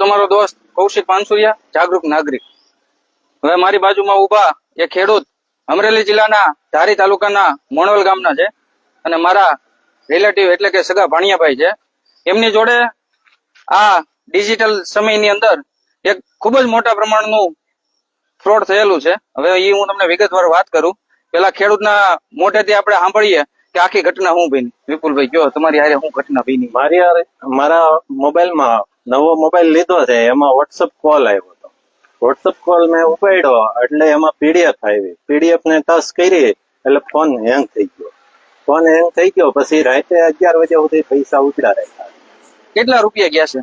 તમારો દોસ્ત કૌશિક પાનસુરિયા, જાગૃત નાગરિક। હવે મારી બાજુમાં ઉભા એ ખેડૂત અમરેલી જિલ્લાના ધારી તાલુકાના મોણવલ ગામના છે અને મારા રિલેટિવ એટલે કે સગા ભાણિયાભાઈ છે। એમની જોડે આ ડિજિટલ સમયની અંદર એક ખૂબ જ મોટા પ્રમાણનું ફ્રોડ થયેલું છે। હવે એ હું તમને વિગતવાર વાત કરું। પેલા ખેડૂતના મોઢેથી આપણે સાંભળીએ કે આખી ઘટના શું બની। વિપુલભાઈ કયો, તમારી હારે શું ઘટના બની? મારી હારે મારા મોબાઈલમાં નવો મોબાઈલ લીધો છે, એમાં વોટ્સઅપ કોલ આવ્યો હતો। વોટ્સઅપ કોલ મેં ઉપાડ્યો એટલે એમાં પીડીએફ આવી। પીડીએફ ને ટચ કરી એટલે ફોન હેંગ થઈ ગયો। ફોન હેંગ થઈ ગયો પછી રાતે 11 વાગ્યા સુધી પૈસા ઉતર્યા રહ્યા। કેટલા રૂપિયા ગયા છે?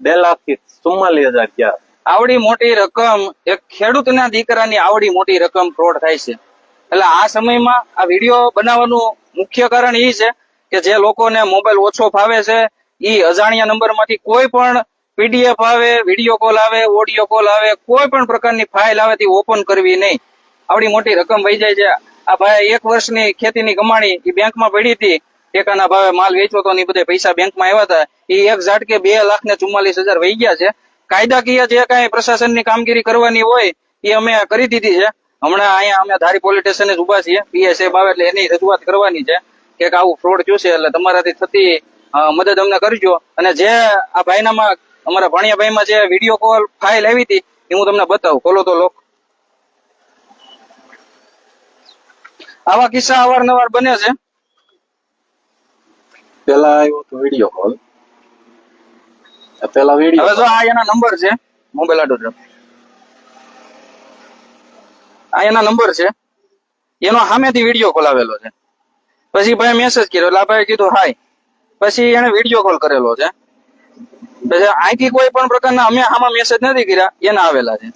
2,44,000 ગયા। આવડી મોટી રકમ એક ખેડૂતના દીકરાની આવડી મોટી રકમ ફ્રોડ થાય છે। એટલે આ સમયમાં આ વિડીયો બનાવવાનું મુખ્ય કારણ એ છે કે જે લોકોને મોબાઈલ ઓછો ફાવે છે એ અજાણ્યા નંબર માંથી કોઈ પણ પીડીએફ આવે, વિડીયો કોલ આવે, ઓડિયો કોલ આવે, કોઈ પણ પ્રકારની ફાઇલ આવે તે ઓપન કરવી નહીં। આવડી મોટી રકમ વહી જાય છે। આ ભાઈ 1 વર્ષની ખેતીની કમાણી એ બેંકમાં પડી હતી, ટેકાના ભાવે માલ વેચવો તો ને બધે પૈસા બેંકમાં આવ્યા હતા, એ એક ઝાટકે 2,44,000 વહી ગયા છે। કાયદાકીય જે કાંઈ પ્રશાસનની કામગીરી કરવાની હોય એ અમે કરી દીધી છે। હમણાં અહીંયા અમે ધારી પોલીસ સ્ટેશને જ ઉભા છીએ, પીએ સાહેબ આવે એટલે એની રજૂઆત કરવાની છે કે આવું ફ્રોડ થયું છે, એટલે તમારાથી થતી મદદ અમને કરજો। અને જે આ ભાઈનામાં અમારા ભાણિયાભાઈમાં જે વિડીયો કોલ ફાઇલ આવી હતી એ હું તમને બતાવું, ખોલો તો લોક। આવા કિસ્સા અવારનવાર બને છે। પેલા આવ્યો તો વિડીયો કોલ, પેલા વિડીયો હવે જો આ એના નંબર છે, મોબાઈલ આડો આ એના નંબર છે, એનો સામેથી વિડીયો કોલ આવેલો છે। પછી ભાઈ મેસેજ કર્યો એટલે આ ભાઈ કીધું હાય, પછી એને વિડીયો કોલ કરેલો છે। પછી અહીંથી કોઈ પણ પ્રકારના અમે આમાં મેસેજ નથી કર્યા, એના આવેલા છે।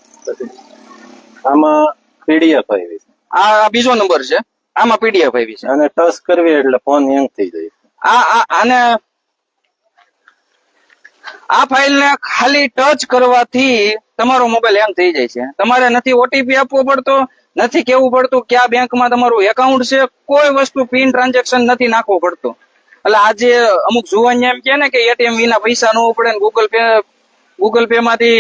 આમાં પીડીએફ આવી છે, આ બીજો નંબર છે, આમાં પીડીએફ આવી છે અને ટચ કરવી એટલે ફોન હેંગ થઈ જાય। આને આ ફાઇલને ખાલી ટચ કરવાથી તમારો મોબાઈલ હેંગ થઈ જાય છે। તમારે નથી ઓટીપી આપવો પડતો, નથી કેવું પડતું કયા બેંકમાં તમારું એકાઉન્ટ છે, કોઈ વસ્તુ પિન ટ્રાન્ઝેક્શન નથી નાખવો પડતો। એટલે આજે અમુક જુવાનિયા એમ કે ને કે એટીએમ વિના પૈસા ન ઉપડે ને ગૂગલ પે માંથી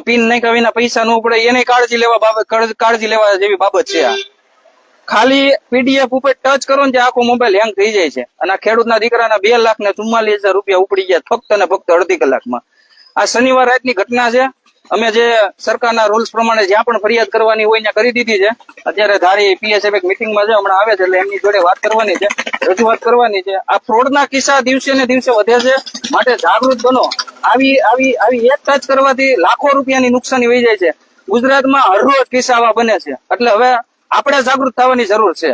પિન નાખ્યા વિના પૈસા ન ઉપડે, એની કાળજી લેવા જેવી બાબત છે આ। ખાલી પીડીએફ ઉપર ટચ કરો ને આખો મોબાઈલ હેંગ થઈ જાય છે। અને આ ખેડૂતના દીકરાના 2,44,000 રૂપિયા ઉપડી ગયા ફક્ત ને ફક્ત અડધી કલાકમાં। આ શનિવાર રાતની ઘટના છે। અમે જે સરકારના રૂલ્સ પ્રમાણે જ્યાં પણ ફરિયાદ કરવાની હોય ત્યાં કરી દીધી છે। અત્યારે ધારી પીએસએફ એક મિટિંગમાં છે, હમણાં આવે છે એટલે એમની જોડે વાત કરવાની છે, રજૂઆત કરવાની છે। આ ફ્રોડના કિસ્સા દિવસે ને દિવસે વધે છે, માટે જાગૃત બનો। આવી એક ટચ કરવાથી લાખો રૂપિયાની નુકસાની વહી જાય છે। ગુજરાતમાં હરરોજ કિસ્સા આવા બને છે, એટલે હવે આપણે જાગૃત થવાની જરૂર છે।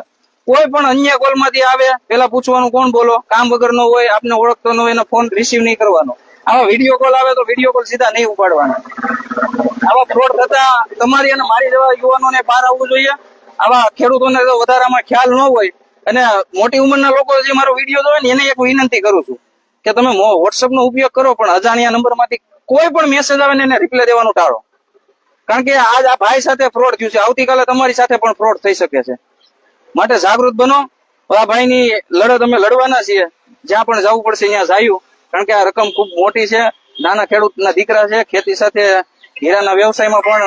કોઈ પણ અન્ય કોલ માંથી આવે પેલા પૂછવાનું કોણ બોલો, કામ વગર નો હોય, આપને ઓળખતો ન હોય, એનો ફોન રિસીવ નહીં કરવાનો। આવા વિડીયો કોલ આવે તો વિડીયો કોલ સીધા નહીં ઉપાડવાના। આવા ફ્રોડ થતા તમારી અને મારી જેવા યુવાનોને બહાર આવવું જોઈએ। આવા ખેડૂતોને તો વધારામાં ખ્યાલ ન હોય, અને મોટી ઉંમરના લોકો જે મારો વિડીયો જોવે ને એને એક વિનંતી કરું છું કે તમે વોટ્સઅપ નો ઉપયોગ કરો, પણ અજાણ્યા નંબર માંથી કોઈ પણ મેસેજ આવે ને એને રિપ્લાય દેવાનું ટાળો। કારણ કે આજ આ ભાઈ સાથે ફ્રોડ થયું છે, આવતીકાલે તમારી સાથે પણ ફ્રોડ થઈ શકે છે। માટે જાગૃત બનો। આ ભાઈની લડત અમે લડવાના છીએ, જ્યાં પણ જવું પડશે ત્યાં જાયું। કારણ કે આ રકમ ખૂબ મોટી છે, નાના ખેડૂતના દીકરા છે, ખેતી સાથે હીરાના વ્યવસાયમાં પણ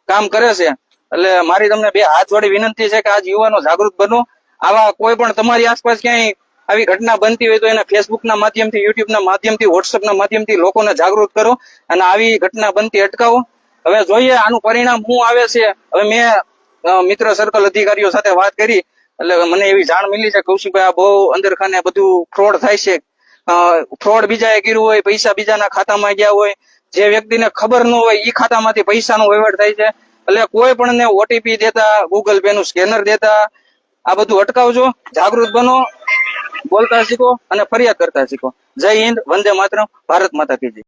કામ કરે છે। એટલે મારી તમને 2 હાથ જોડી વિનંતી છે કે આજ યુવાનો જાગૃત બનો। આવા કોઈ પણ તમારી આસપાસ ક્યાંય આવી ઘટના બનતી હોય તો એને ફેસબુકના માધ્યમથી, યુટ્યુબના માધ્યમથી, વોટ્સઅપના માધ્યમથી લોકોને જાગૃત કરો અને આવી ઘટના બનતી અટકાવો। હવે જોઈએ આનું પરિણામ શું આવે છે। હવે મેં મિત્ર સર્કલ અધિકારીઓ સાથે વાત કરી એટલે મને એવી જાણ મળી છે કૌશિકભાઈ આ બહુ અંદરખાને બધું ફ્રોડ થાય છે। ફ્રોડ બીજાએ કર્યું હોય, પૈસા બીજાના ખાતામાં ગયા હોય, જે વ્યક્તિને ખબર ન હોય એ ખાતામાંથી પૈસાનો વહીવટ થાય છે। એટલે કોઈ પણ ને ઓટીપી દેતા, ગૂગલ પે નું સ્કેનર દેતા, આ બધું અટકાવજો। જાગૃત બનો, બોલતા શીખો અને ફરિયાદ કરતા શીખો। જય હિન્દ, વંદે માતરમ, ભારત માતા કી જય।